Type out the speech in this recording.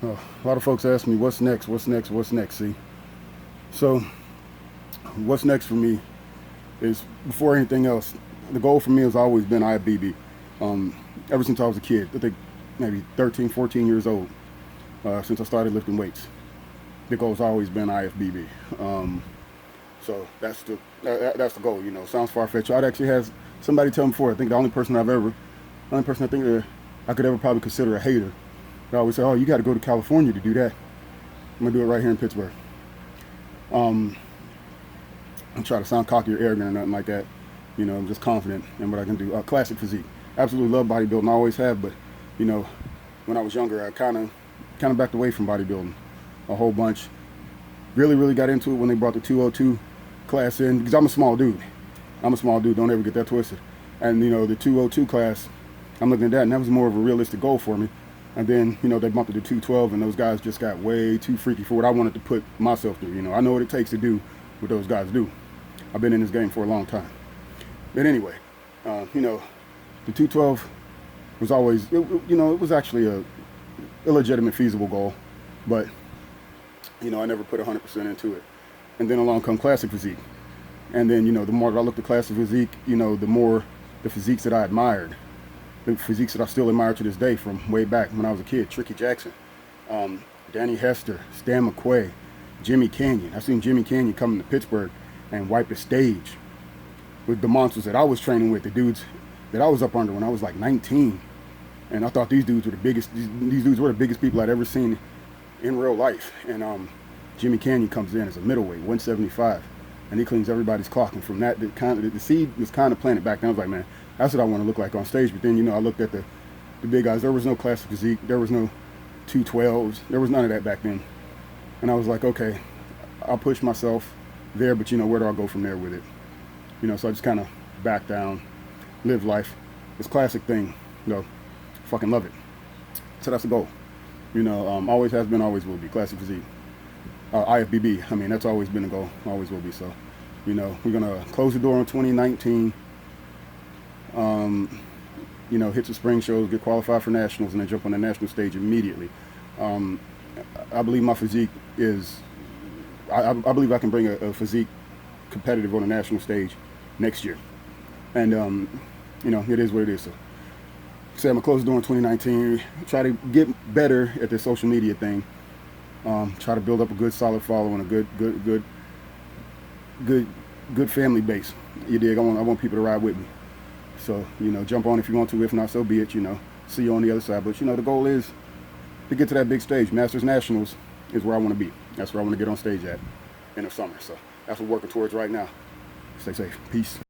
A lot of folks ask me, what's next, what's next, what's next, see? So, what's next for me is, before anything else, the goal for me has always been IFBB. Ever since I was a kid, I think maybe 13, 14 years old, since I started lifting weights. The goal's always been IFBB. So that's the goal. Sounds far-fetched. I'd actually had somebody tell me before. I think the only person I think that I could ever probably consider a hater. They always say, "Oh, you got to go to California to do that." I'm gonna do it right here in Pittsburgh. I'm trying to sound cocky or arrogant or nothing like that. I'm just confident in what I can do. Classic physique. Absolutely love bodybuilding. I always have, but when I was younger, I kind of backed away from bodybuilding a whole bunch. Really got into it when they brought the 202 class in, because I'm a small dude. Don't ever get that twisted. And the 202 class, I'm looking at that, and that was more of a realistic goal for me. And then they bumped it to 212, and those guys just got way too freaky for what I wanted to put myself through. I know what it takes to do what those guys do. I've been in this game for a long time. But anyway, the 212 was always, it was actually a illegitimate, feasible goal, but I never put 100% into it. And then along come classic physique. And then, the more that I looked at classic physique, the more the physiques that I admired, the physiques that I still admire to this day from way back when I was a kid. Tricky Jackson, Danny Hester, Stan McQuay, Jimmy Canyon. I've seen Jimmy Canyon come to Pittsburgh and wipe the stage with the monsters that I was training with, the dudes that I was up under when I was like 19. And I thought these dudes were the biggest. These dudes were the biggest people I'd ever seen in real life. And Jimmy Canyon comes in as a middleweight, 175, and he cleans everybody's clock. And from that, the seed was kind of planted back then. I was like, man, that's what I want to look like on stage. But then, I looked at the big guys. There was no classic physique. There was no 212s. There was none of that back then. And I was like, okay, I'll push myself there, but where do I go from there with it? So I just kind of back down, live life. This classic thing, fucking love it. So that's the goal. Always has been, always will be. Classic physique. IFBB, that's always been a goal, always will be. So, we're gonna close the door on 2019. Hit the spring shows, get qualified for nationals, and then jump on the national stage immediately. I believe my physique is, I believe I can bring a physique competitive on the national stage next year. And, it is what it is. So, say I'm gonna close the door in 2019, try to get better at the social media thing. Try to build up a good solid following, a good family base. You dig? I want people to ride with me. So, jump on if you want to. If not, so be it. See you on the other side. But, the goal is to get to that big stage. Masters Nationals is where I want to be. That's where I want to get on stage at in the summer. So that's what we're working towards right now. Stay safe. Peace.